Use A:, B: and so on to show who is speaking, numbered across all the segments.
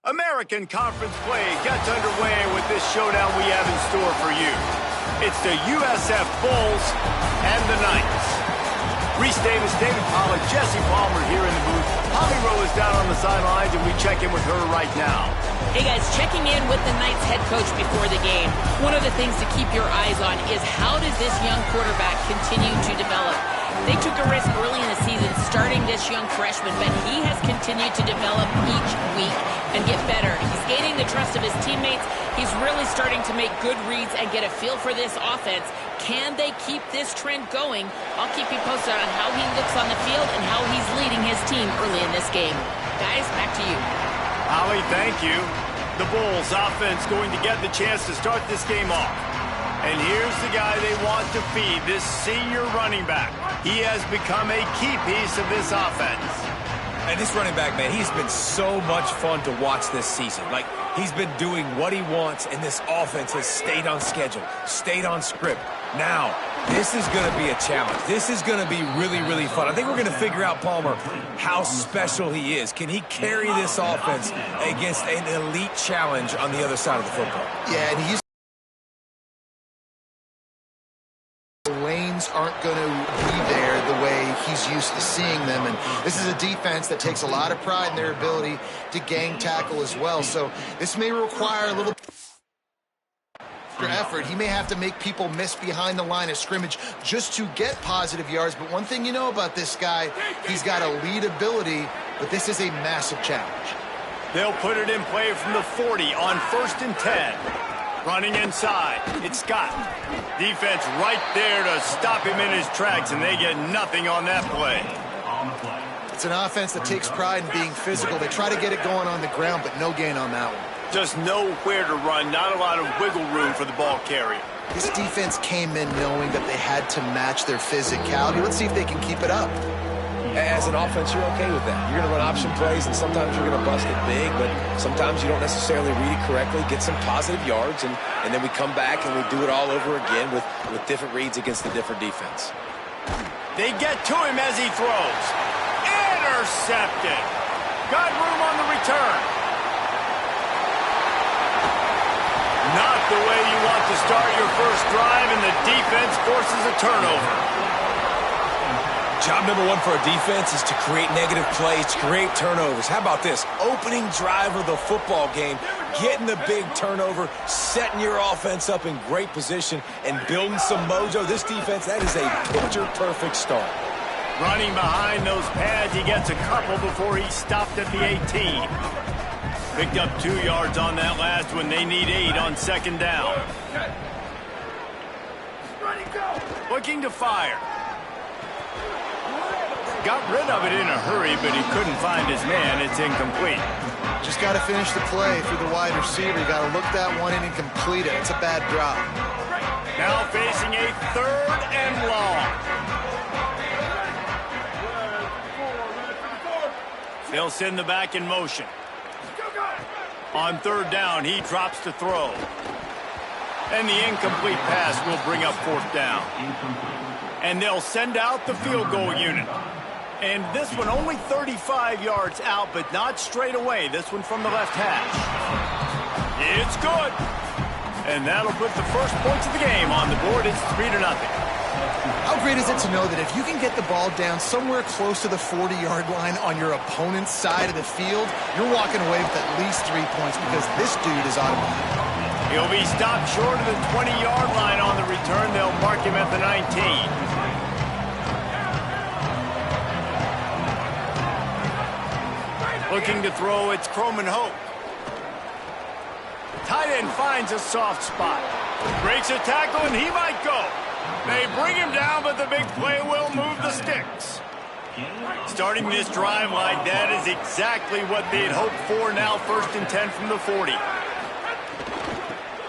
A: American Conference play gets underway with this showdown we have in store for you. It's the USF Bulls and the Knights. Reese Davis, David Pollack, Jesse Palmer here in the booth. Holly Rowe is down on the sidelines, and we check in with her right now.
B: Hey guys, checking in with the Knights head coach before the game. One of the things to keep your eyes on is how does this young quarterback continue to develop? They took a risk early in the season starting this young freshman, but he has continued to develop each week and get better. He's gaining the trust of his teammates. He's really starting to make good reads and get a feel for this offense. Can they keep this trend going? I'll keep you posted on how he looks on the field and how he's leading his team early in this game. Guys, back to you.
A: Holly, thank you. The Bulls offense going to get the chance to start this game off. And here's the guy they want to feed, this senior running back. He has become a key piece of this offense.
C: And this running back, man, he's been so much fun to watch this season. Like, he's been doing what he wants, and this offense has stayed on schedule, stayed on script. Now, this is going to be a challenge. This is going to be really, really fun. I think we're going to figure out, Palmer, how special he is. Can he carry this offense against an elite challenge on the other side of the football?
D: Yeah, and he's... lanes aren't going to be there the way he's used to seeing them, and this is a defense that takes a lot of pride in their ability to gang tackle as well, so this may require a little effort. He may have to make people miss behind the line of scrimmage just to get positive yards, but one thing you know about this guy, he's got elite ability, but this is a massive challenge.
A: They'll put it in play from the 40 on 1st and 10. Running inside, it's Scott. Defense right there to stop him in his tracks, and they get nothing on that play.
D: It's an offense that takes pride in being physical. They try to get it going on the ground, but no gain on that one.
A: Just nowhere to run, not a lot of wiggle room for the ball carrier.
D: This defense came in knowing that they had to match their physicality. Let's see if they can keep it up.
C: As an offense, you're okay with that. You're going to run option plays, and sometimes you're going to bust it big, but sometimes you don't necessarily read it correctly, get some positive yards, and then we come back and we do it all over again with different reads against the different defense.
A: They get to him as he throws. Intercepted. Got room on the return. Not the way you want to start your first drive, and the defense forces a turnover.
C: Job number one for a defense is to create negative plays, to create turnovers. How about this? Opening drive of the football game, getting the big turnover, setting your offense up in great position, and building some mojo. This defense, that is a picture-perfect start.
A: Running behind those pads, he gets a couple before he's stopped at the 18. Picked up 2 yards on that last one. They need 8 on 2nd down. Looking to fire. Got rid of it in a hurry, but he couldn't find his man. It's incomplete.
D: Just got to finish the play through the wide receiver. You got to look that one in and complete it. It's a bad drop.
A: Now facing a 3rd and long. They'll send the back in motion. On 3rd down, he drops to throw. And the incomplete pass will bring up 4th down. And they'll send out the field goal unit. And this one only 35 yards out, but not straight away. This one from the left hash. It's good. And that'll put the first points of the game on the board. It's 3-0.
D: How great is it to know that if you can get the ball down somewhere close to the 40-yard line on your opponent's side of the field, you're walking away with at least 3 points because this dude is automatic.
A: He'll be stopped short of the 20-yard line on the return. They'll mark him at the 19. Looking to throw, it's Croman Hope. Tight end finds a soft spot. Breaks a tackle, and he might go. They bring him down, but the big play will move the sticks. Starting this drive like that is exactly what they'd hoped for. Now 1st and 10 from the 40.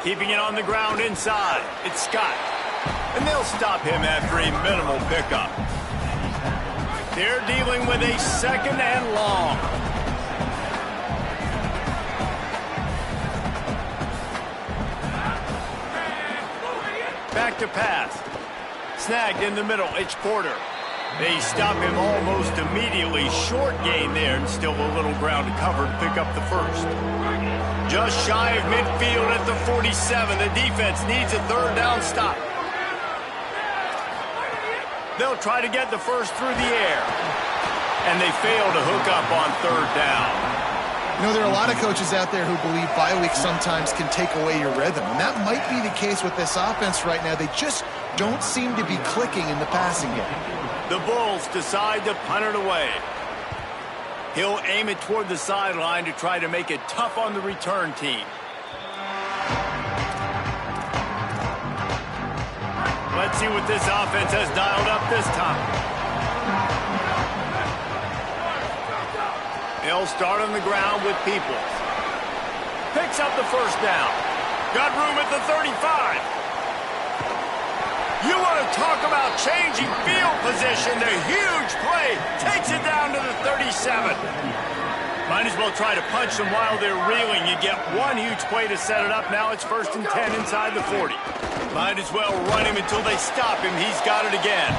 A: Keeping it on the ground inside. It's Scott. And they'll stop him after a minimal pickup. They're dealing with a 2nd and long. Back to pass. Snagged in the middle. It's Porter. They stop him almost immediately. Short gain there, and still a little ground to cover to pick up the first. Just shy of midfield at the 47. The defense needs a third down stop. They'll try to get the first through the air. And they fail to hook up on third down.
D: You know, there are a lot of coaches out there who believe bye weeks sometimes can take away your rhythm. And that might be the case with this offense right now. They just don't seem to be clicking in the passing game.
A: The Bulls decide to punt it away. He'll aim it toward the sideline to try to make it tough on the return team. Let's see what this offense has dialed up this time. They'll start on the ground with Peoples. Picks up the first down. Got room at the 35. You want to talk about changing field position. The huge play takes it down to the 37. Might as well try to punch them while they're reeling. You get one huge play to set it up. Now it's 1st and 10 inside the 40. Might as well run him until they stop him. He's got it again.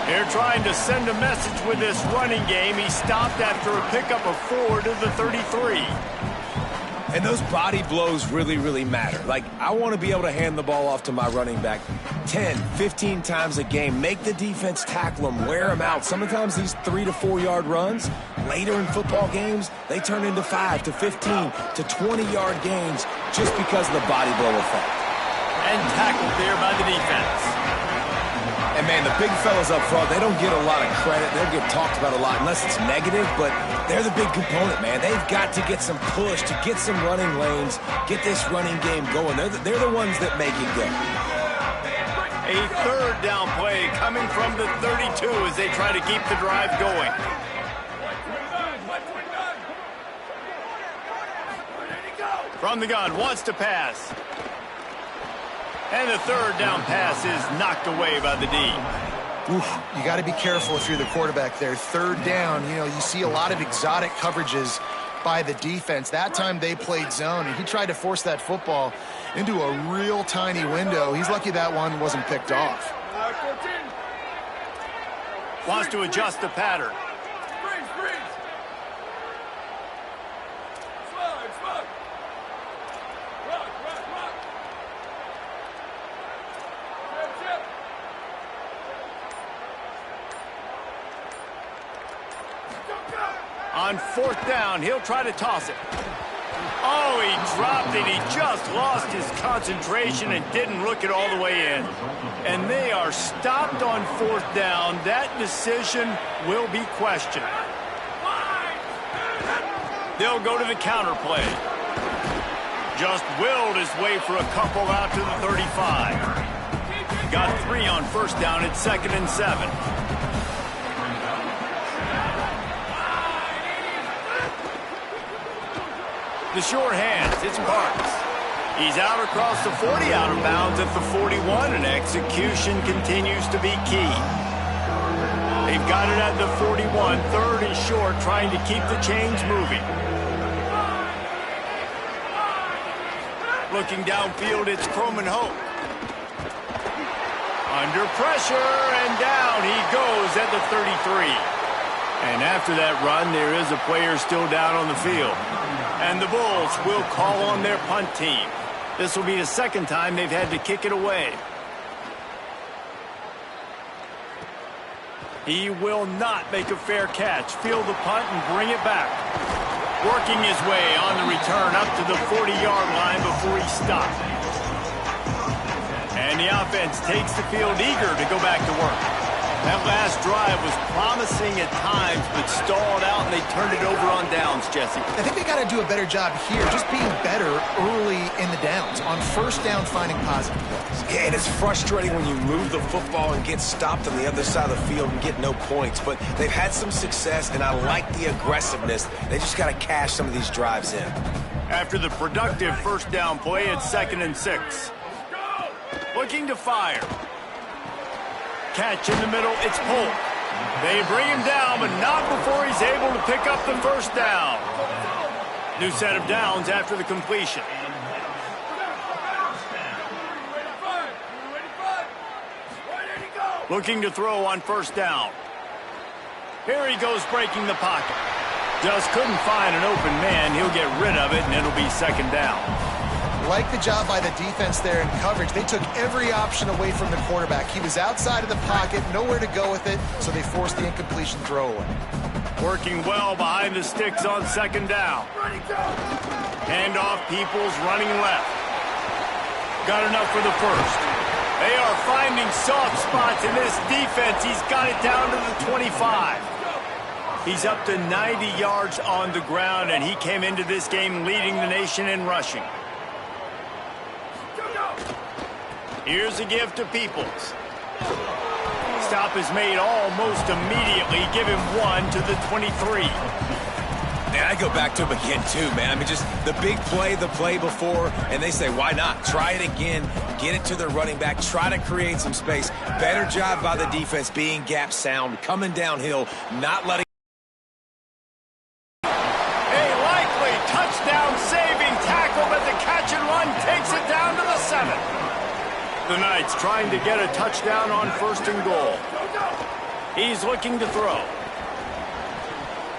A: They're trying to send a message with this running game. He stopped after a pickup of 4 to the 33.
C: And those body blows really, really matter. Like, I want to be able to hand the ball off to my running back 10, 15 times a game. Make the defense tackle him, wear him out. Sometimes these 3 to 4 yard runs, later in football games, they turn into 5 to 15 to 20 yard gains just because of the body blow effect.
A: And tackled there by the defense.
C: And, man, the big fellas up front, they don't get a lot of credit. They'll get talked about a lot unless it's negative, but they're the big component, man. They've got to get some push, to get some running lanes, get this running game going. They're the ones that make it go.
A: A third down play coming from the 32 as they try to keep the drive going. From the gun, wants to pass. And the third down pass is knocked away by the D.
D: Oof, you got to be careful if you're the quarterback there. Third down, you know, you see a lot of exotic coverages by the defense. That time they played zone, and he tried to force that football into a real tiny window. He's lucky that one wasn't picked off.
A: Wants to adjust the pattern. On fourth down, he'll try to toss it. Oh, he dropped it. He just lost his concentration and didn't look it all the way in. And they are stopped on fourth down. That decision will be questioned. They'll go to the counter play. Just willed his way for a couple out to the 35. Got 3 on first down at 2nd and 7. The short hands, it's Parks. He's out across the 40, out of bounds at the 41, and execution continues to be key. They've got it at the 41, 3rd and short, trying to keep the chains moving. Looking downfield, it's Croman Hope. Under pressure, and down he goes at the 33. And after that run, there is a player still down on the field. And the Bulls will call on their punt team. This will be the second time they've had to kick it away. He will not make a fair catch. Field the punt and bring it back. Working his way on the return up to the 40-yard line before he stopped. And the offense takes the field eager to go back to work. That last drive was promising at times, but stalled out, and they turned it over on downs, Jesse.
D: I think they got to do a better job here, just being better early in the downs. On first down, finding positive plays.
C: Yeah, and it's frustrating when you move the football and get stopped on the other side of the field and get no points. But they've had some success, and I like the aggressiveness. They just got to cash some of these drives in.
A: After the productive first down play, it's 2nd and 6. Looking to fire. Catch in the middle, it's Polk. They bring him down, but not before he's able to pick up the first down. New set of downs after the completion. Looking to throw on first down. Here he goes breaking the pocket. Just couldn't find an open man. He'll get rid of it, and it'll be second down.
D: Like the job by the defense there in coverage. They took every option away from the quarterback. He was outside of the pocket, nowhere to go with it, so they forced the incompletion throw away.
A: Working well behind the sticks on second down. Handoff, Peoples running left. Got enough for the first. They are finding soft spots in this defense. He's got it down to the 25. He's up to 90 yards on the ground, and he came into this game leading the nation in rushing. Here's a give to Peoples. Stop is made almost immediately. Give him 1 to the 23.
C: Man, I go back to him again, too, man. I mean, just the big play, the play before, and they say, why not? Try it again, get it to their running back, try to create some space. Better job by the defense being gap sound, coming downhill, not letting...
A: A likely touchdown-saving tackle, but the catch and run takes it down to the 7. The Knights trying to get a touchdown on first and goal. He's looking to throw.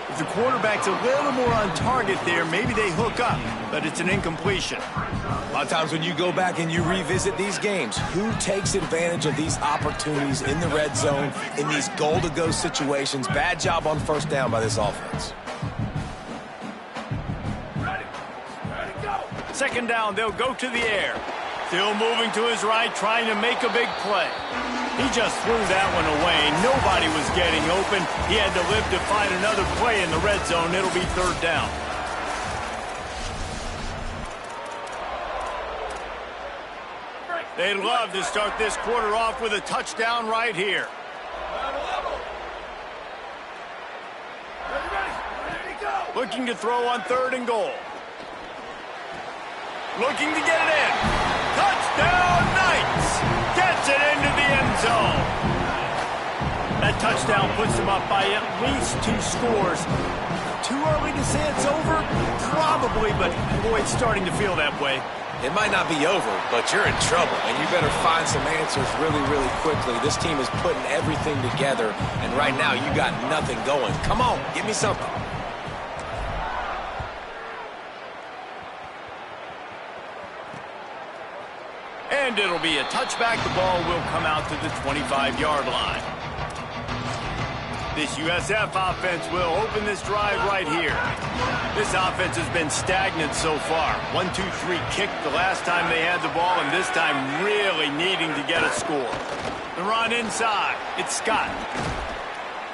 A: If the quarterback's a little more on target there, maybe they hook up, but it's an incompletion.
C: A lot of times when you go back and you revisit these games, who takes advantage of these opportunities in the red zone, in these goal-to-go situations? Bad job on first down by this offense.
A: Second down, they'll go to the air. Still moving to his right, trying to make a big play. He just threw that one away. Nobody was getting open. He had to live to find another play in the red zone. It'll be third down. They'd love to start this quarter off with a touchdown right here. Looking to throw on third and goal. Looking to get it in. Touchdown, Knights! Gets it into the end zone. That touchdown puts them up by at least 2 scores. Too early to say it's over? Probably, but boy, it's starting to feel that way.
C: It might not be over, but you're in trouble, and you better find some answers really, really quickly. This team is putting everything together, and right now you got nothing going. Come on, give me something.
A: And it'll be a touchback. The ball will come out to the 25-yard line. This USF offense will open this drive right here. This offense has been stagnant so far. 1-2-3 kick the last time they had the ball, and this time really needing to get a score. The run inside. It's Scott.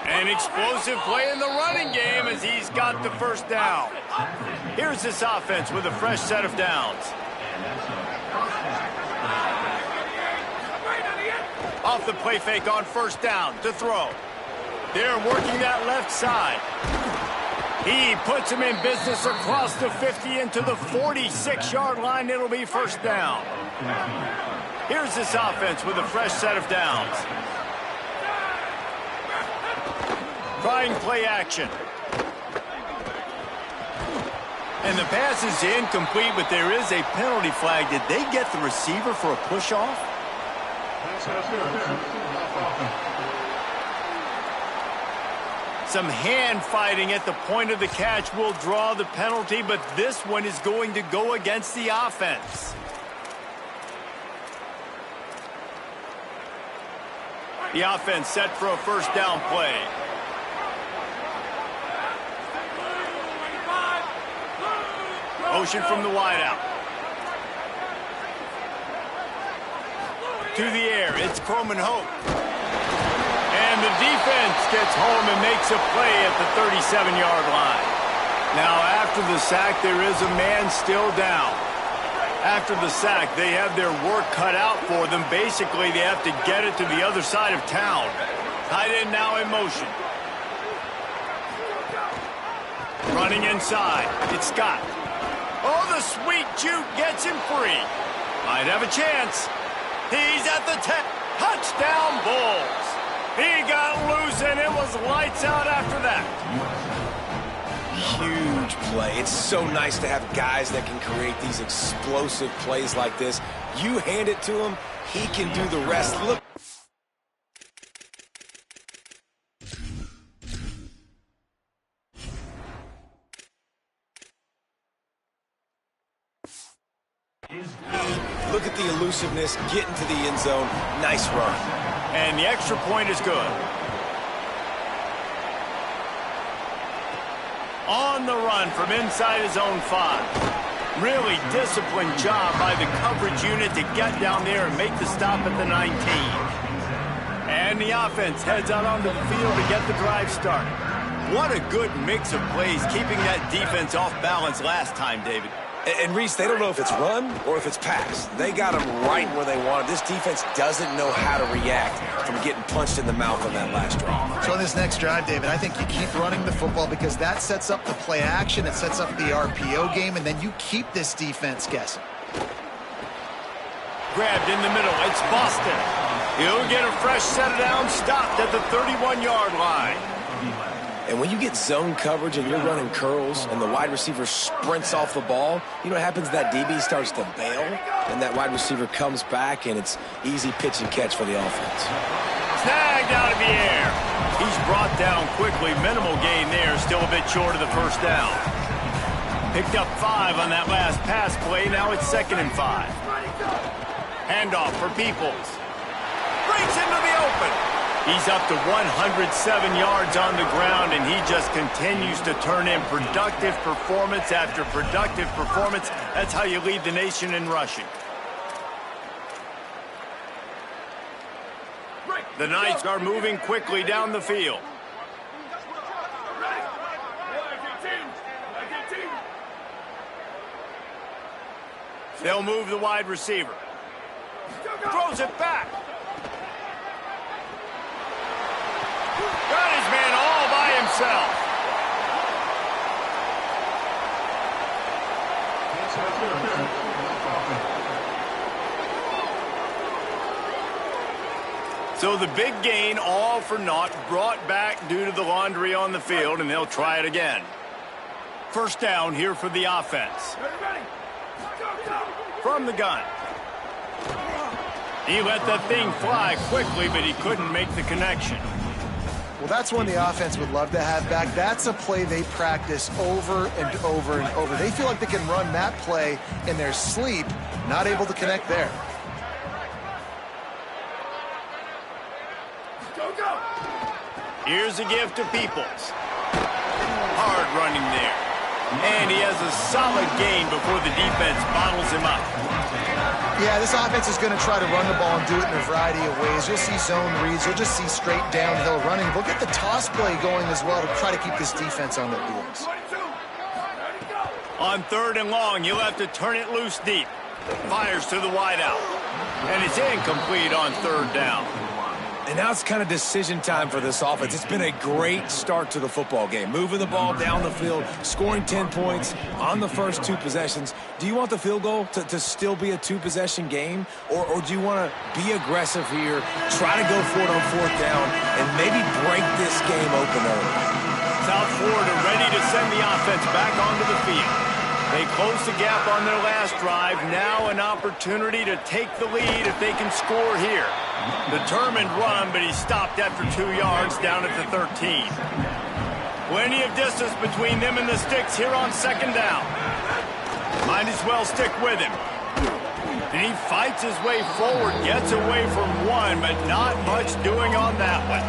A: An explosive play in the running game as he's got the first down. Here's this offense with a fresh set of downs. Off the play fake on first down to throw. They're working that left side. He puts him in business across the 50 into the 46-yard line. It'll be first down. Here's this offense with a fresh set of downs. Trying play action. And the pass is incomplete, but there is a penalty flag. Did they get the receiver for a push-off? Some hand fighting at the point of the catch will draw the penalty, but this one is going to go against the offense. The offense set for a first down play. Motion from the wideout. To the air, it's Croman Hope. And the defense gets home and makes a play at the 37-yard line. Now, after the sack, there is a man still down. After the sack, they have their work cut out for them. Basically, they have to get it to the other side of town. Tight end now in motion. Running inside, it's Scott. Oh, the sweet juke gets him free. Might have a chance. He's at the 10. Touchdown, Bulls. He got loose, and it was lights out after that.
C: Huge play. It's so nice to have guys that can create these explosive plays like this. You hand it to him, he can do the rest. Look. Look at the elusiveness, getting to the end zone. Nice run.
A: And the extra point is good. On the run from inside his own 5. Really disciplined job by the coverage unit to get down there and make the stop at the 19. And the offense heads out onto the field to get the drive started. What a good mix of plays, keeping that defense off balance last time, David.
C: And Reese, they don't know if it's run or if it's pass. They got them right where they want it. This defense doesn't know how to react from getting punched in the mouth on that last drive.
D: So on this next drive, David, I think you keep running the football because that sets up the play action, it sets up the RPO game, and then you keep this defense guessing.
A: Grabbed in the middle, it's Boston. He'll get a fresh set of down, stopped at the 31-yard line.
C: And when you get zone coverage and you're running curls and the wide receiver sprints off the ball, you know what happens? That DB starts to bail, and that wide receiver comes back, and it's easy pitch and catch for the offense.
A: Snagged out of the air. He's brought down quickly. Minimal gain there, still a bit short of the first down. Picked up 5 on that last pass play. Now it's 2nd and 5. Handoff for Peoples. Breaks into the open. He's up to 107 yards on the ground, and he just continues to turn in productive performance after productive performance. That's how you lead the nation in rushing. The Knights are moving quickly down the field. They'll move the wide receiver. Throws it back. Got his man all by himself. So the big gain, all for naught, brought back due to the laundry on the field, and they'll try it again. First down here for the offense. From the gun. He let that thing fly quickly, but he couldn't make the connection.
D: Well, that's one the offense would love to have back. That's a play they practice over and over and over. They feel like they can run that play in their sleep, not able to connect there.
A: Here's a gift to Peoples. Hard running there. And he has a solid gain before the defense bottles him up.
D: Yeah, this offense is going to try to run the ball and do it in a variety of ways. You'll see zone reads. You'll just see straight downhill running. We'll get the toss play going as well to try to keep this defense on their heels.
A: On 3rd and long, you'll have to turn it loose deep. Fires to the wideout. And it's incomplete on 3rd down.
C: And now it's kind of decision time for this offense. It's been a great start to the football game. Moving the ball down the field, scoring 10 points on the first 2 possessions. Do you want the field goal to still be a 2-possession game? Or do you want to be aggressive here, try to go for it on 4th down, and maybe break this game open early?
A: South Florida ready to send the offense back onto the field. They closed the gap on their last drive. Now an opportunity to take the lead if they can score here. Determined run, but he stopped after 2 yards down at the 13. Plenty of distance between them and the sticks here on 2nd down. Might as well stick with him. And he fights his way forward, gets away from one, but not much doing on that one.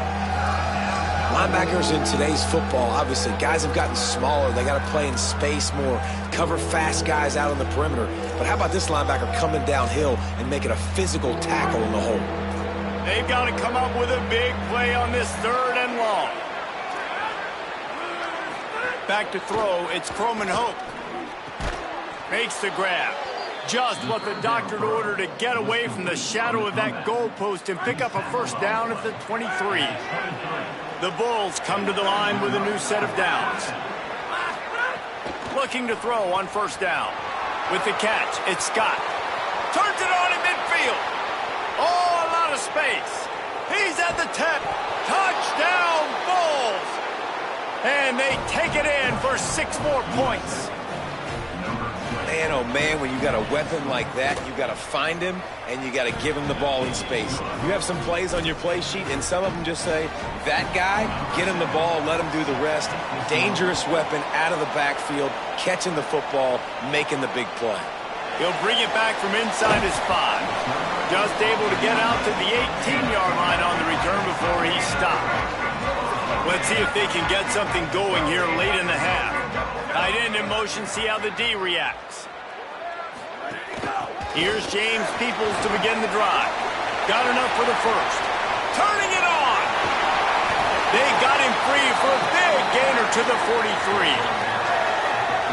C: Linebackers in today's football, obviously, guys have gotten smaller. They got to play in space more, cover fast guys out on the perimeter. But how about this linebacker coming downhill and making a physical tackle in the hole?
A: They've got to come up with a big play on this 3rd and long. Back to throw, it's Croman Hope. Makes the grab. Just what the doctor ordered to get away from the shadow of that goalpost and pick up a first down at the 23. The Bulls come to the line with a new set of downs. Looking to throw on 1st down. With the catch, it's Scott. Turns it on in midfield. Oh, a lot of space. He's at the 10. Touchdown, Bulls. And they take it in for 6 more points.
C: Man, oh man, when you got a weapon like that, you got to find him and you got to give him the ball in space. You have some plays on your play sheet, and some of them just say, that guy, get him the ball, let him do the rest. Dangerous weapon out of the backfield, catching the football, making the big play.
A: He'll bring it back from inside his 5. Just able to get out to the 18-yard line on the return before he stopped. Let's see if they can get something going here late in the half. Tight end in motion, see how the D reacts. Here's James Peoples to begin the drive. Got enough for the first. Turning it on! They got him free for a big gainer to the 43.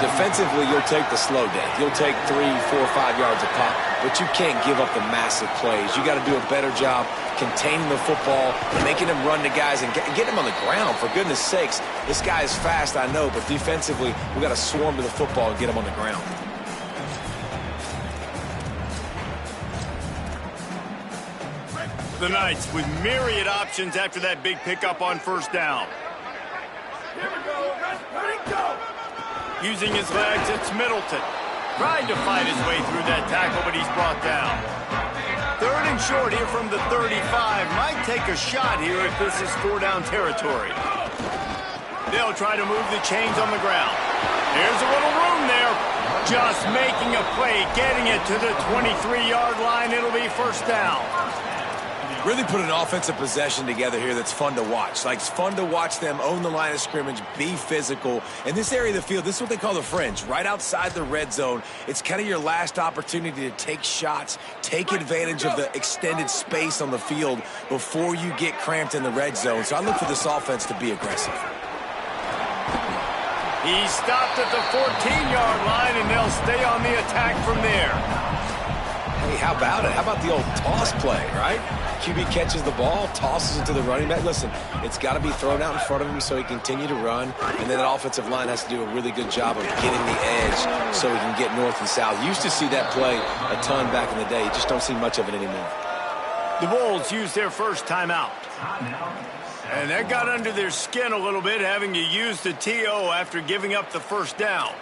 C: Defensively, you'll take the slow death. You'll take 3, 4, 5 yards a pop, but you can't give up the massive plays. You got to do a better job containing the football, making him run to guys, and get him on the ground. For goodness sakes, this guy is fast, I know, but defensively, we got to swarm to the football and get him on the ground.
A: The Knights with myriad options after that big pickup on first down. Here we go. Ready, go. Using his legs, it's Middleton. Trying to fight his way through that tackle, but he's brought down. 3rd and short here from the 35. Might take a shot here if this is 4-down territory. They'll try to move the chains on the ground. There's a little room there. Just making a play, getting it to the 23-yard line. It'll be first down.
C: Really put an offensive possession together here that's fun to watch. Like, it's fun to watch them own the line of scrimmage, be physical. In this area of the field, this is what they call the fringe, right outside the red zone. It's kind of your last opportunity to take shots, take advantage of the extended space on the field before you get cramped in the red zone. So I look for this offense to be aggressive.
A: He stopped at the 14-yard line, and they'll stay on the attack from there.
C: Hey, how about it? How about the old toss play, right? QB catches the ball, tosses it to the running back. Listen, it's got to be thrown out in front of him so he can continue to run, and then that offensive line has to do a really good job of getting the edge so he can get north and south. You used to see that play a ton back in the day. You just don't see much of it anymore.
A: The Bulls used their first timeout. And that got under their skin a little bit, having to use the TO after giving up the first down.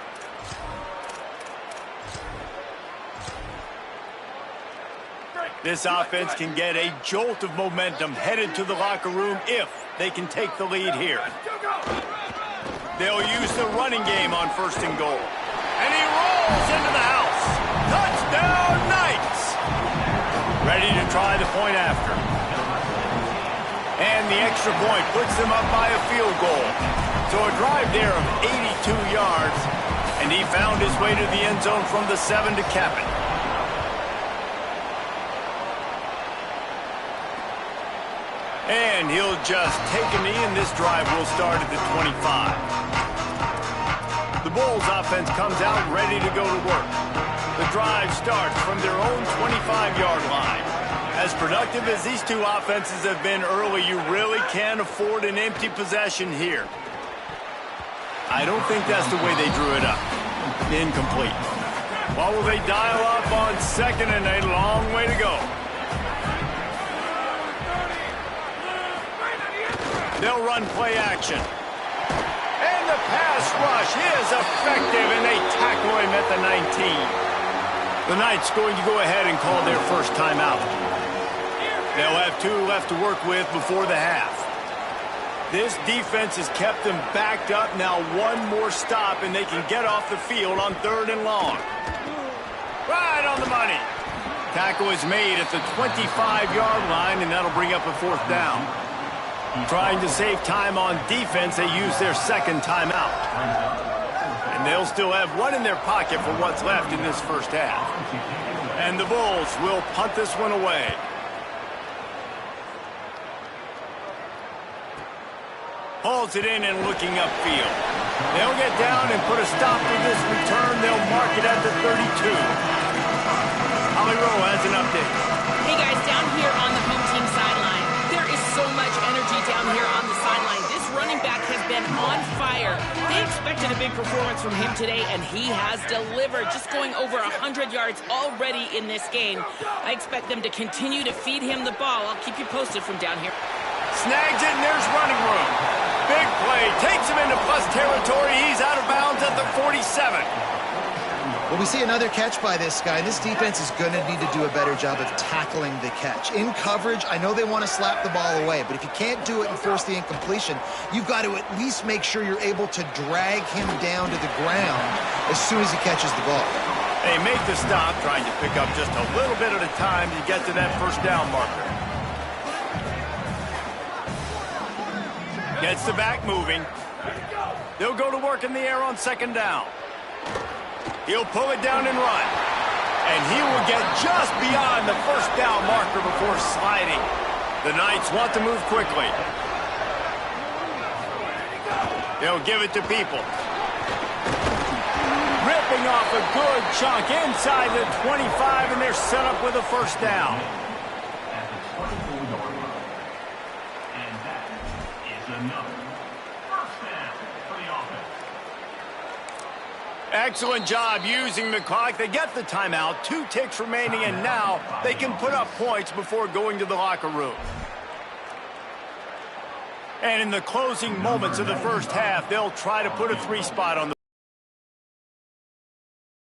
A: This offense can get a jolt of momentum headed to the locker room if they can take the lead here. They'll use the running game on 1st and goal. And he rolls into the house. Touchdown, Knights! Ready to try the point after. And the extra point puts them up by a field goal. So a drive there of 82 yards. And he found his way to the end zone from the 7 to cap it. And he'll just take a knee, and this drive will start at the 25. The Bulls offense comes out ready to go to work. The drive starts from their own 25-yard line. As productive as these two offenses have been early, you really can't afford an empty possession here. I don't think that's the way they drew it up. Incomplete. What will they dial up on 2nd and a long way to go? They'll run play action. And the pass rush is effective, and they tackle him at the 19. The Knights going to go ahead and call their first timeout. They'll have 2 left to work with before the half. This defense has kept them backed up. Now 1 more stop, and they can get off the field on 3rd and long. Right on the money. Tackle is made at the 25-yard line, and that'll bring up a 4th down. Trying to save time on defense, they use their 2nd timeout. And they'll still have 1 in their pocket for what's left in this first half. And the Bulls will punt this one away. Hauls it in and looking upfield. They'll get down and put a stop to this return. They'll mark it at the 32. Holly Rowe has an update.
B: Hey guys, down here on the home team sideline, there is so much energy down here on the sideline. This running back has been on fire. They expected a big performance from him today, and he has delivered. Just going over 100 yards already in this game. I expect them to continue to feed him the ball. I'll keep you posted from down here.
A: Snags it, and there's running room. Big play. Takes him into plus territory. He's out of bounds at the 47.
D: Well, we see another catch by this guy. This defense is going to need to do a better job of tackling the catch. In coverage, I know they want to slap the ball away, but if you can't do it and force the incompletion, you've got to at least make sure you're able to drag him down to the ground as soon as he catches the ball.
A: They make the stop, trying to pick up just a little bit at a time to get to that first down marker. Gets the back moving. They'll go to work in the air on second down. He'll pull it down and run. And he will get just beyond the first down marker before sliding. The Knights want to move quickly. They'll give it to People. Ripping off a good chunk inside the 25, and they're set up with a first down.
E: And that is another first down for the offense.
A: Excellent job using the clock. They get the timeout, 2 ticks remaining, and now they can put up points before going to the locker room. And in the closing moments of the first half, they'll try to put a 3-spot on the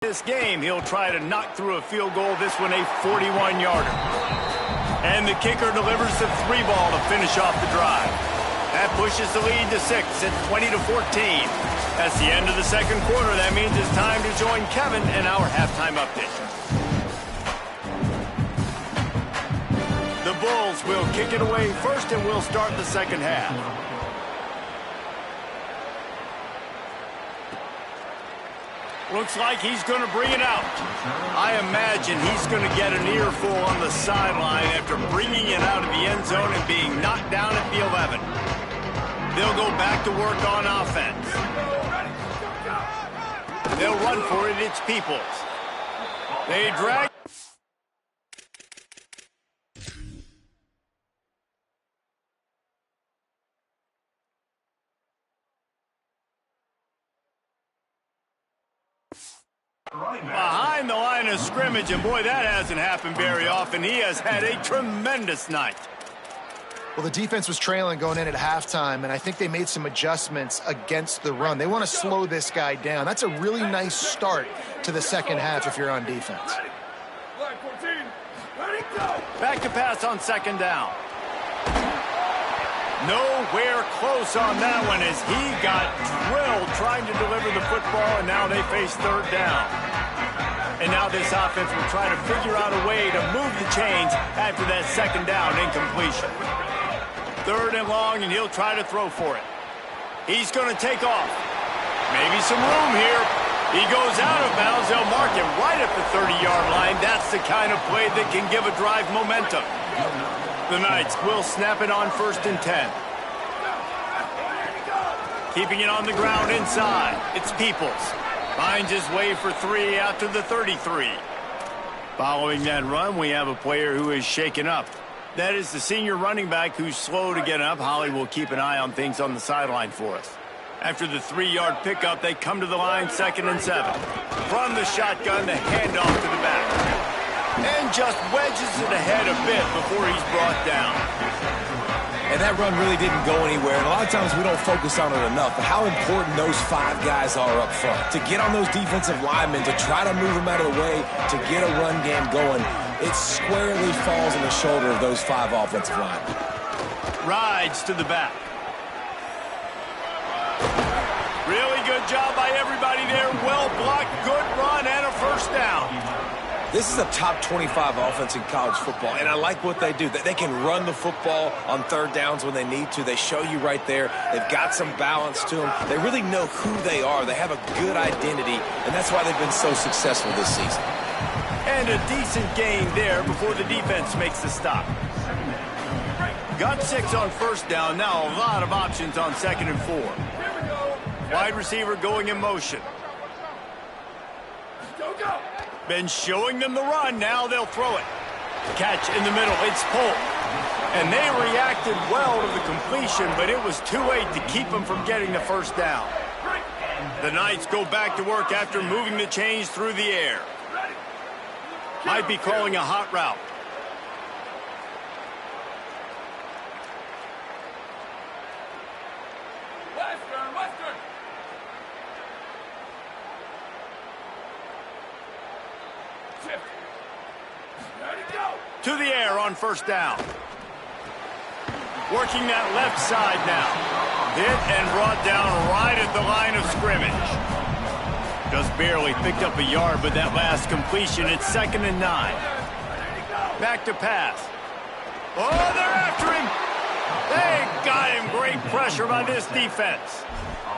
A: this game. He'll try to knock through a field goal, this one a 41-yarder. And the kicker delivers the 3 ball to finish off the drive. That pushes the lead to 6 at 20-14. That's the end of the second quarter. That means it's time to join Kevin in our halftime update. The Bulls will kick it away first, and we'll start the second half. Looks like he's going to bring it out. I imagine he's going to get an earful on the sideline after bringing it out of the end zone and being knocked down at the 11. They'll go back to work on offense. They'll run for it. It's Peoples. They drag. Behind the line of scrimmage, and boy, that hasn't happened very often. He has had a tremendous night.
D: Well, the defense was trailing going in at halftime, and I think they made some adjustments against the run. They want to slow this guy down. That's a really nice start to the second half if you're on defense.
A: Back to pass on second down. Nowhere close on that one as he got drilled trying to deliver the football, and now they face third down. And now this offense will try to figure out a way to move the chains after that second down incompletion. Third and long, and he'll try to throw for it. He's going to take off. Maybe some room here. He goes out of bounds. They'll mark him right at the 30-yard line. That's the kind of play that can give a drive momentum. The Knights will snap it on 1st and 10. Keeping it on the ground inside. It's Peoples. Finds his way for 3 out to the 33. Following that run, we have a player who is shaken up. That is the senior running back who's slow to get up. Holly will keep an eye on things on the sideline for us. After the 3-yard pickup, they come to the line 2nd and 7. From the shotgun, the handoff to the back. And just wedges it ahead a bit before he's brought down.
C: And that run really didn't go anywhere. And a lot of times we don't focus on it enough, but how important those 5 guys are up front. To get on those defensive linemen, to try to move them out of the way, to get a run game going, it squarely falls on the shoulder of those 5 offensive linemen.
A: Rides to the back. Really good job by everybody there. Well blocked, good run, and a first down.
C: This is a top 25 offense in college football, and I like what they do. They can run the football on third downs when they need to. They show you right there. They've got some balance to them. They really know who they are. They have a good identity, and that's why they've been so successful this season.
A: And a decent gain there before the defense makes the stop. Got 6 on first down. Now a lot of options on 2nd and 4. Wide receiver going in motion. Been showing them the run. Now they'll throw it. Catch in the middle. It's Polk. And they reacted well to the completion, but it was too late to keep them from getting the first down. The Knights go back to work after moving the chains through the air. Might be calling a hot route.
E: Western.
A: To the air on first down. Working that left side now. Hit and brought down right at the line of scrimmage. Just barely picked up a yard with that last completion. It's 2nd and 9. Back to pass. Oh, they're after him. They got him. Great pressure by this defense.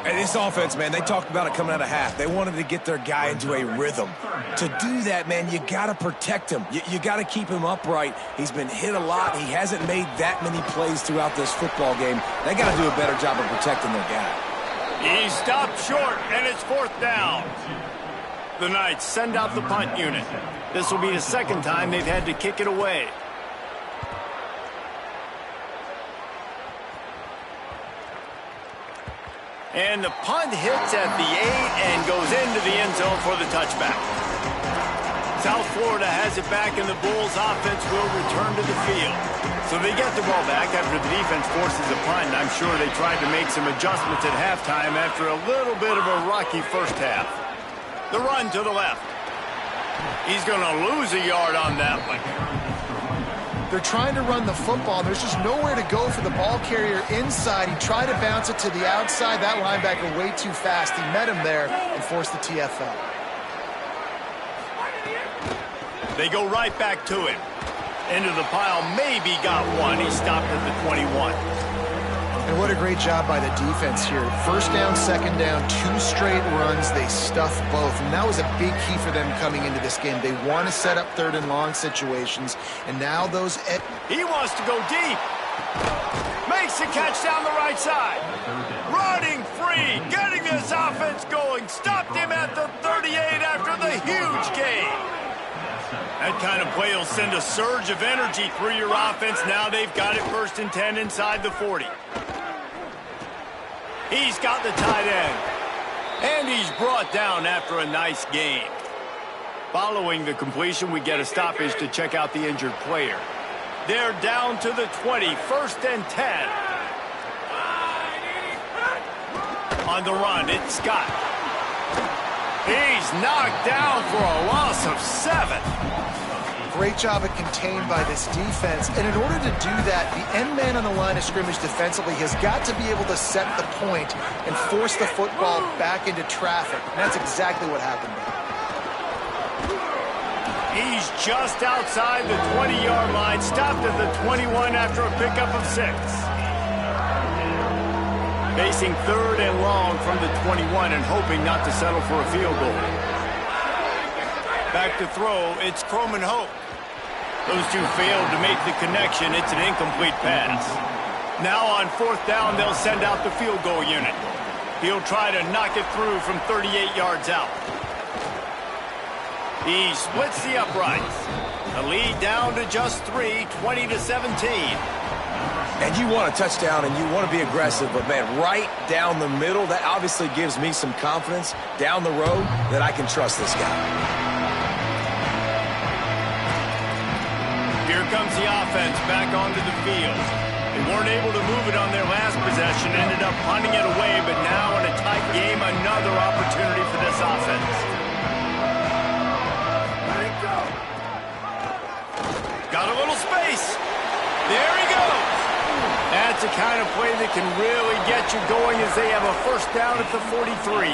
C: Hey, this offense, man, they talked about it coming out of half. They wanted to get their guy into a rhythm. To do that, man, you got to protect him. You got to keep him upright. He's been hit a lot. He hasn't made that many plays throughout this football game. They got to do a better job of protecting their guy.
A: He stopped short, and it's 4th down. The Knights send out the punt unit. This will be the 2nd time they've had to kick it away. And the punt hits at the 8 and goes into the end zone for the touchback. South Florida has it back, and the Bulls offense will return to the field. So they get the ball back after the defense forces a punt, and I'm sure they tried to make some adjustments at halftime after a little bit of a rocky first half. The run to the left. He's going to lose a yard on that one.
D: They're trying to run the football. There's just nowhere to go for the ball carrier inside. He tried to bounce it to the outside. That linebacker way too fast. He met him there and forced the TFL.
A: They go right back to him. Into the pile, maybe got one. He stopped at the 21.
D: And what a great job by the defense here. 1st down, 2nd down, 2 straight runs. They stuffed both. And that was a big key for them coming into this game. They want to set up 3rd and long situations. And now those...
A: He wants to go deep. Makes the catch down the right side. Running free. Getting this offense going. Stopped him at the 38 after the huge gain. That kind of play will send a surge of energy through your offense. Now they've got it 1st and 10 inside the 40. He's got the tight end. And he's brought down after a nice gain. Following the completion, we get a stoppage to check out the injured player. They're down to the 20, 1st and 10. On the run, it's Scott. He's knocked down for a loss of 7.
D: Great job of contained by this defense. And in order to do that, the end man on the line of scrimmage defensively has got to be able to set the point and force the football back into traffic. And that's exactly what happened there.
A: He's just outside the 20-yard line, stopped at the 21 after a pickup of 6. Facing 3rd and long from the 21 and hoping not to settle for a field goal. Back to throw, it's Croman Hope. Those two failed to make the connection. It's an incomplete pass. Now on 4th down, they'll send out the field goal unit. He'll try to knock it through from 38 yards out. He splits the uprights. The lead down to just 3, 20-17.
C: And you want a touchdown and you want to be aggressive, but, man, right down the middle, that obviously gives me some confidence down the road that I can trust this guy.
A: Here comes the offense back onto the field. They weren't able to move it on their last possession, ended up punting it away, but now in a tight game, another opportunity for this offense. Got a little space. There he goes. That's the kind of play that can really get you going as they have a 1st down at the 43.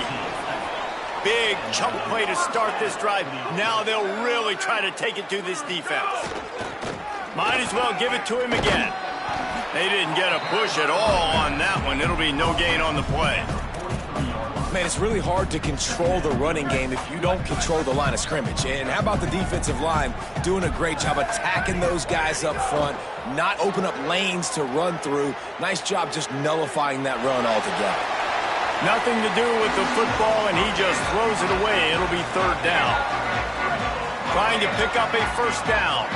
A: Big chunk play to start this drive. Now they'll really try to take it to this defense. Might as well give it to him again. They didn't get a push at all on that one. It'll be no gain on the play.
C: Man, it's really hard to control the running game if you don't control the line of scrimmage. And how about the defensive line doing a great job attacking those guys up front, not open up lanes to run through. Nice job just nullifying that run altogether.
A: Nothing to do with the football, and he just throws it away. It'll be 3rd down. Trying to pick up a 1st down.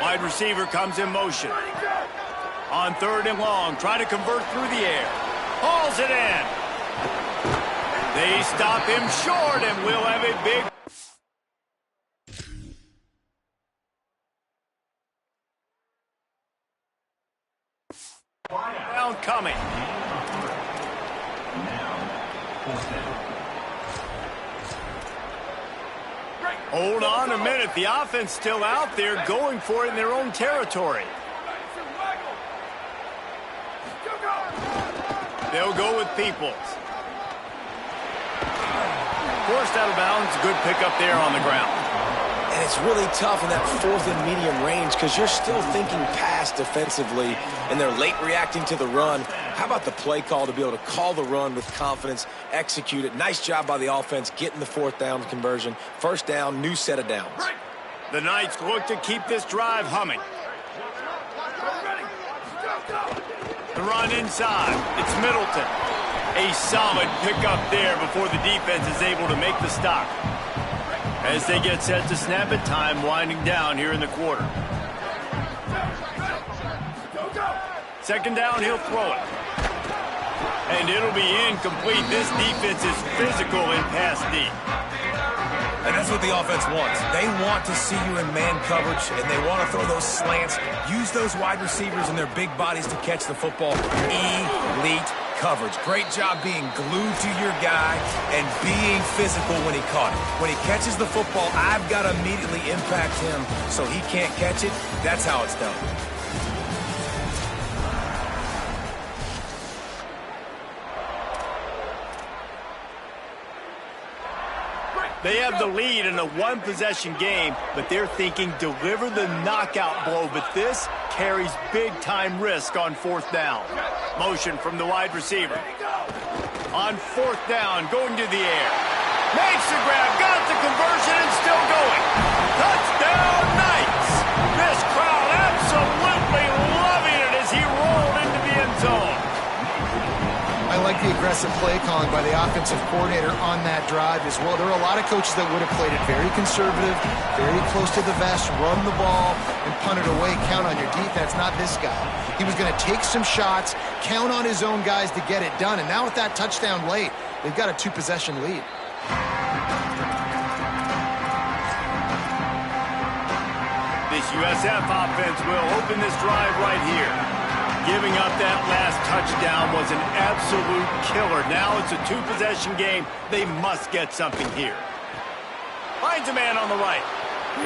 A: Wide receiver comes in motion. On 3rd and long, try to convert through the air. Hauls it in. They stop him short, and we'll have a big... down coming. Hold on a minute. The offense still out there going for it in their own territory. They'll go with Peoples. Forced out of bounds. Good pickup there on the ground.
C: And it's really tough in that 4th and medium range because you're still thinking pass defensively, and they're late reacting to the run. How about the play call to be able to call the run with confidence, execute it? Nice job by the offense getting the 4th down conversion. 1st down, new set of downs.
A: The Knights look to keep this drive humming. The run inside. It's Middleton. A solid pickup there before the defense is able to make the stop. As they get set to snap it, time winding down here in the quarter. 2nd down, he'll throw it. And it'll be incomplete. This defense is physical in pass deep.
C: And that's what the offense wants. They want to see you in man coverage, and they want to throw those slants, use those wide receivers and their big bodies to catch the football. Elite coverage. Great job being glued to your guy and being physical when he caught it. When he catches the football, I've got to immediately impact him so he can't catch it. That's how it's done.
A: They have the lead in a 1-possession game, but they're thinking deliver the knockout blow. But this carries big-time risk on 4th down. Motion from the wide receiver. On 4th down, going to the air. Makes the grab, got the conversion, and still going. Touchdown, Knights! This crowd absolutely loving it as he rolled into the end zone.
D: I like the aggressive play calling by the offensive coordinator on that drive as well. There are a lot of coaches that would have played it very conservative, very close to the vest, run the ball, and punt it away, count on your defense. Not this guy. He was going to take some shots, count on his own guys to get it done. And now with that touchdown late, they've got a 2-possession lead.
A: This USF offense will open this drive right here. Giving up that last touchdown was an absolute killer. Now it's a 2-possession game. They must get something here. Finds a man on the right.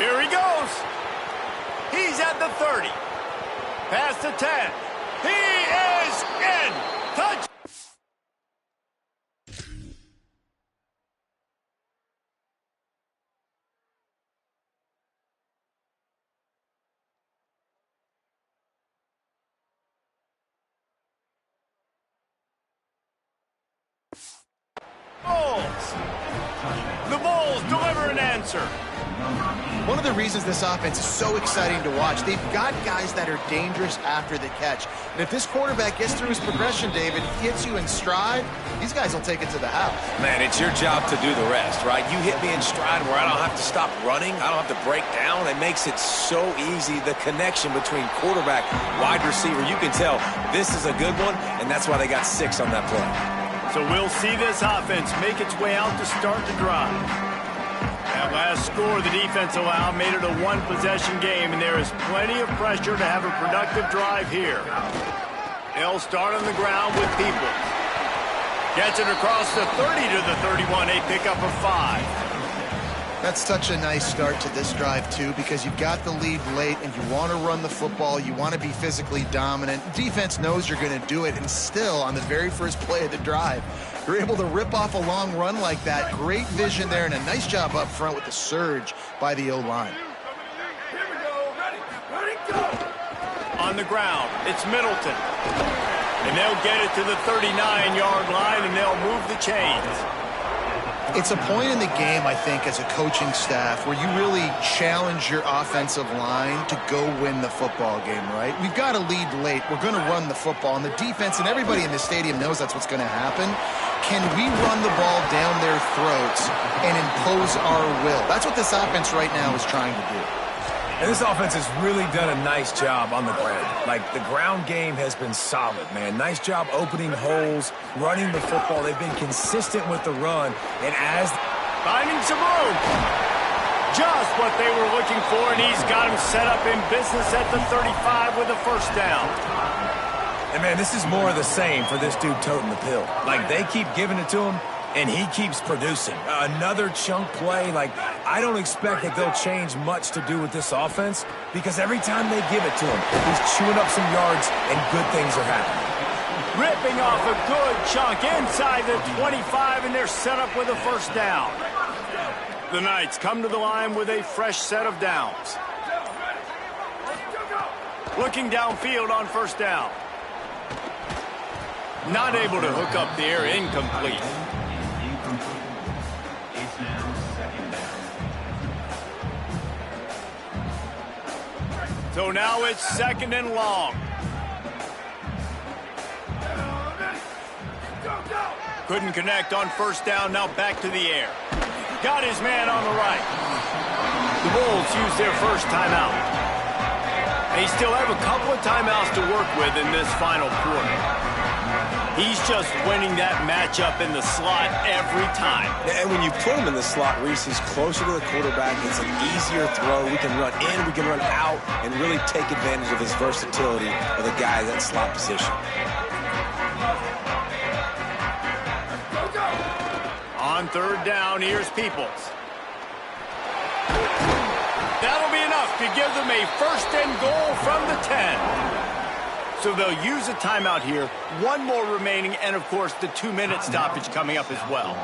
A: Here he goes. He's at the 30. Past the 10. He is in. Touch. The Bulls deliver an answer.
D: One of the reasons this offense is so exciting to watch, they've got guys that are dangerous after the catch. And if this quarterback gets through his progression, David, hits you in stride, these guys will take it to the house.
C: Man, it's your job to do the rest, right? You hit me in stride where I don't have to stop running. I don't have to break down. It makes it so easy, the connection between quarterback, wide receiver. You can tell this is a good one, and that's why they got 6 on that play.
A: So we'll see this offense make its way out to start the drive. That last score the defense allowed made it a 1-possession game, and there is plenty of pressure to have a productive drive here. They'll start on the ground with Peoples. Gets it across the 30 to the 31, a pickup of 5.
D: That's such a nice start to this drive, too, because you've got the lead late and you want to run the football. You want to be physically dominant. Defense knows you're going to do it, and still, on the very first play of the drive, you're able to rip off a long run like that. Great vision there, and a nice job up front with the surge by the O-line.
A: Here we go. Ready, go. On the ground, it's Middleton. And they'll get it to the 39-yard line, and they'll move the chains.
D: It's a point in the game, I think, as a coaching staff where you really challenge your offensive line to go win the football game, right? We've got a lead late. We're going to run the football, and the defense and everybody in the stadium knows that's what's going to happen. Can we run the ball down their throats and impose our will? That's what this offense right now is trying to do.
C: And this offense has really done a nice job on the ground. Like, the ground game has been solid, man. Nice job opening holes, running the football. They've been consistent with the run. And as
A: finding some room, just what they were looking for, and he's got him set up in business at the 35 with a 1st down.
C: And, man, this is more of the same for this dude toting the pill. Like, they keep giving it to him, and he keeps producing. Another chunk play. Like, I don't expect that they'll change much to do with this offense because every time they give it to him, he's chewing up some yards and good things are happening.
A: Ripping off a good chunk inside the 25, and they're set up with a first down. The Knights come to the line with a fresh set of downs. Looking downfield on first down. Not able to hook up the air, incomplete.
E: It's now second down.
A: So now it's second and long. Couldn't connect on first down, now back to the air. Got his man on the right. The Bulls use their first timeout. They still have a couple of timeouts to work with in this final quarter. He's just winning that matchup in the slot every time.
C: And when you put him in the slot, Reese, he's closer to the quarterback. It's an easier throw. We can run in, we can run out, and really take advantage of his versatility of the guy in that slot position.
A: On third down, here's Peoples. That'll be enough to give them a first and goal from the 10. So they'll use a timeout here. One more remaining, and of course the 2-minute stoppage coming up as well.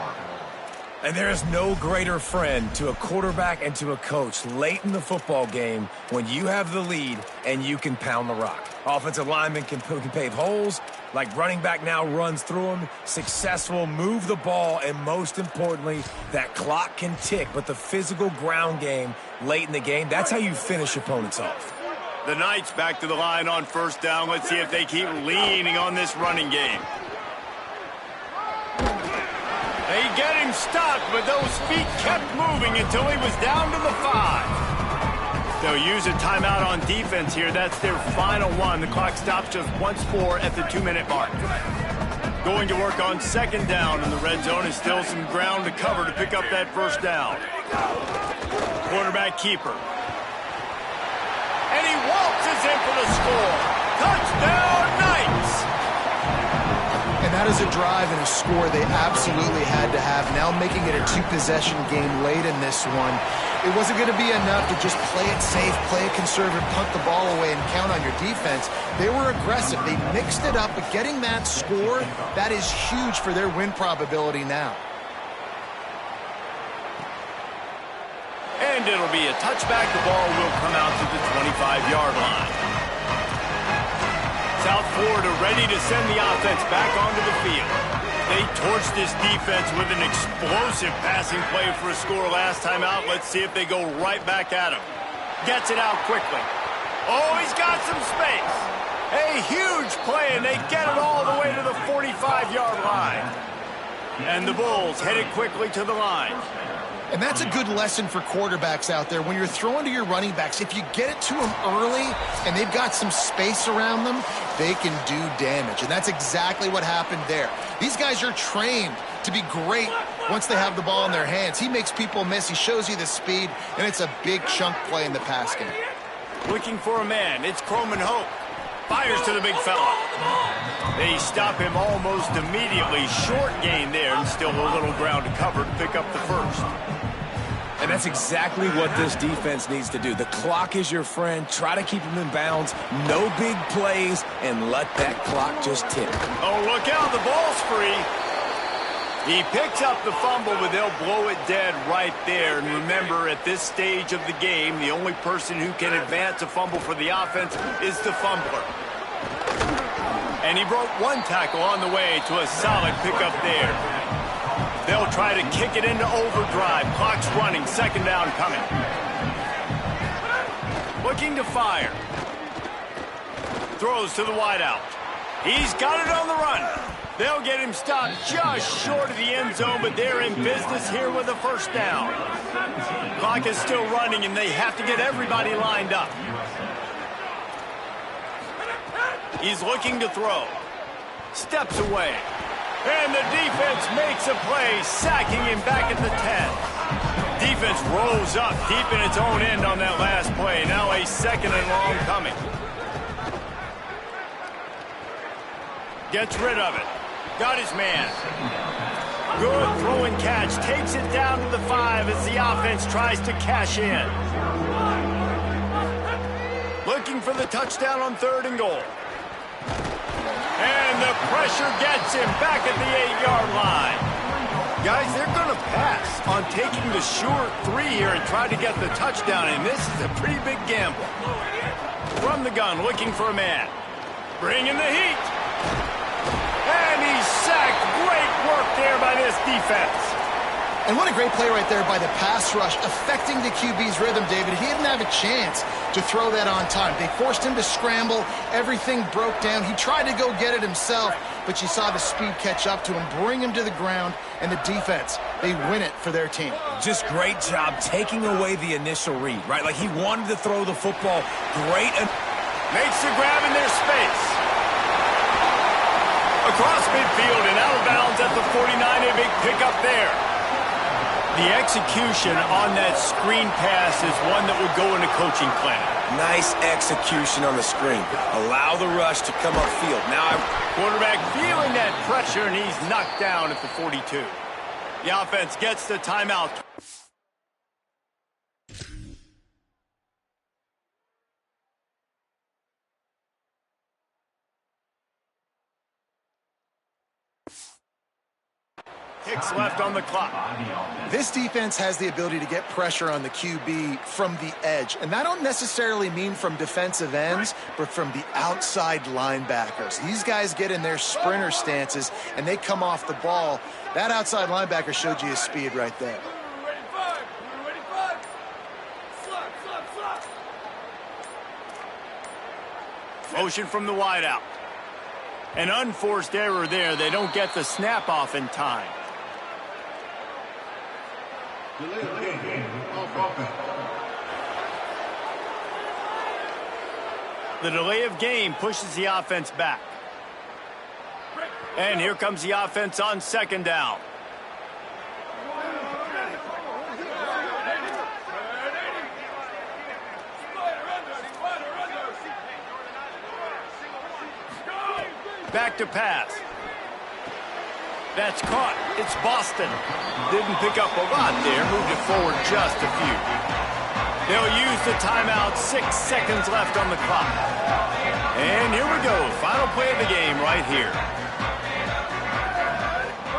C: And there is no greater friend to a quarterback and to a coach late in the football game when you have the lead and you can pound the rock. Offensive linemen can pave holes, like running back now runs through them, successful, move the ball, and most importantly, that clock can tick. But the physical ground game late in the game, that's how you finish opponents off.
A: The Knights back to the line on first down. Let's see if they keep leaning on this running game. They get him stuck, but those feet kept moving until he was down to the 5. They'll use a timeout on defense here. That's their final one. The clock stops just once more at the 2-minute mark. Going to work on second down in the red zone. Is still some ground to cover to pick up that first down. Quarterback keeper. And he waltzes in for the score. Touchdown, Knights!
D: And that is a drive and a score they absolutely had to have. Now making it a 2-possession game late in this one. It wasn't going to be enough to just play it safe, play it conservative, punt the ball away, and count on your defense. They were aggressive. They mixed it up, but getting that score, that is huge for their win probability now.
A: And it'll be a touchback. The ball will come out to the 25-yard line. South Florida ready to send the offense back onto the field. They torched this defense with an explosive passing play for a score last time out. Let's see if they go right back at him. Gets it out quickly. Oh, he's got some space. A huge play, and they get it all the way to the 45-yard line. And the Bulls headed quickly to the line.
D: And that's a good lesson for quarterbacks out there. When you're throwing to your running backs, if you get it to them early and they've got some space around them, they can do damage. And that's exactly what happened there. These guys are trained to be great once they have the ball in their hands. He makes people miss. He shows you the speed, and it's a big chunk play in the pass game.
A: Looking for a man. It's Croman Hope. Fires to the big fella. They stop him almost immediately. Short gain there, and still a little ground to cover to pick up the first.
C: And that's exactly what this defense needs to do. The clock is your friend. Try to keep them in bounds. No big plays, and let that clock just tick.
A: Oh, look out. The ball's free. He picks up the fumble, but they'll blow it dead right there. And remember, at this stage of the game, the only person who can advance a fumble for the offense is the fumbler. And he broke one tackle on the way to a solid pickup there. They'll try to kick it into overdrive. Clock's running. Second down coming. Looking to fire. Throws to the wideout. He's got it on the run. They'll get him stopped just short of the end zone, but they're in business here with a first down. Clock is still running, and they have to get everybody lined up. He's looking to throw. Steps away. And the defense makes a play, sacking him back at the 10. Defense rolls up deep in its own end on that last play. Now a second and long coming. Gets rid of it. Got his man. Good throw and catch. Takes it down to the 5 as the offense tries to cash in. Looking for the touchdown on third and goal. And the pressure gets him back at the 8-yard line. Guys, they're going to pass on taking the short 3 here and try to get the touchdown, and this is a pretty big gamble. From the gun, looking for a man. Bringing the heat. And he's sacked. Great work there by this defense.
D: And what a great play right there by the pass rush, affecting the QB's rhythm, David. He didn't have a chance to throw that on time. They forced him to scramble. Everything broke down. He tried to go get it himself, but you saw the speed catch up to him, bring him to the ground, and the defense, they win it for their team.
C: Just great job taking away the initial read, right? Like he wanted to throw the football. Great.
A: Makes the grab in their space. Across midfield and out of bounds at the 49, a big pickup there. The execution on that screen pass is one that would go in a coaching class.
C: Nice execution on the screen. Allow the rush to come upfield. Now,
A: quarterback feeling that pressure, and he's knocked down at the 42. The offense gets the timeout. Hicks left on the clock.
D: This defense has the ability to get pressure on the QB from the edge. And that don't necessarily mean from defensive ends, but from the outside linebackers. These guys get in their sprinter stances, and they come off the ball. That outside linebacker showed you his speed right there.
A: Motion from the wideout. An unforced error there. They don't get the snap off in time. The delay of game pushes the offense back. And here comes the offense on second down. Back to pass. That's caught. It's Boston. Didn't pick up a lot there. Moved it forward just a few. They'll use the timeout. 6 seconds left on the clock. And here we go. Final play of the game right here.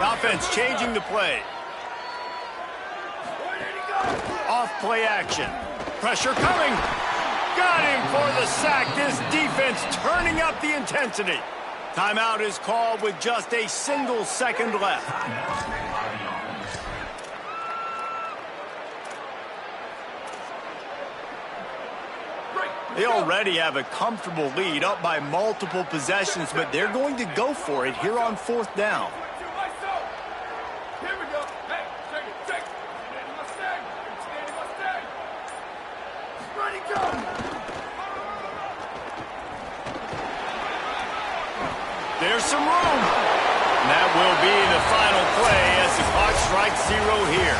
A: Offense changing the play. Off play action. Pressure coming. Got him for the sack. This defense turning up the intensity. Timeout is called with just a single second left. They already have a comfortable lead, up by multiple possessions, but they're going to go for it here on fourth down. There's some room. And that will be the final play as the clock strikes 0 here.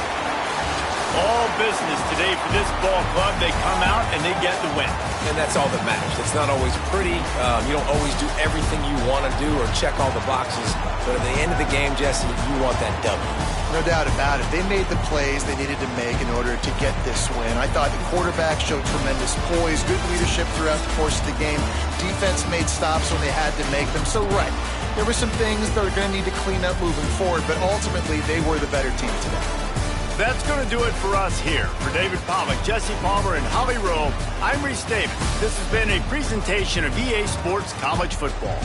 A: All business today for this ball club. They come out and they get the win.
C: And that's all that matters. It's not always pretty. You don't always do everything you want to do or check all the boxes. But at the end of the game, Jesse, you want that W.
D: No doubt about it. They made the plays they needed to make in order to get this win. I thought the quarterback showed tremendous poise, good leadership throughout the course of the game. Defense made stops when they had to make them. So, right, there were some things that are going to need to clean up moving forward, but ultimately they were the better team today.
A: That's going to do it for us here. For David Pollack, Jesse Palmer, and Holly Rowe, I'm Reese Davis. This has been a presentation of EA Sports College Football.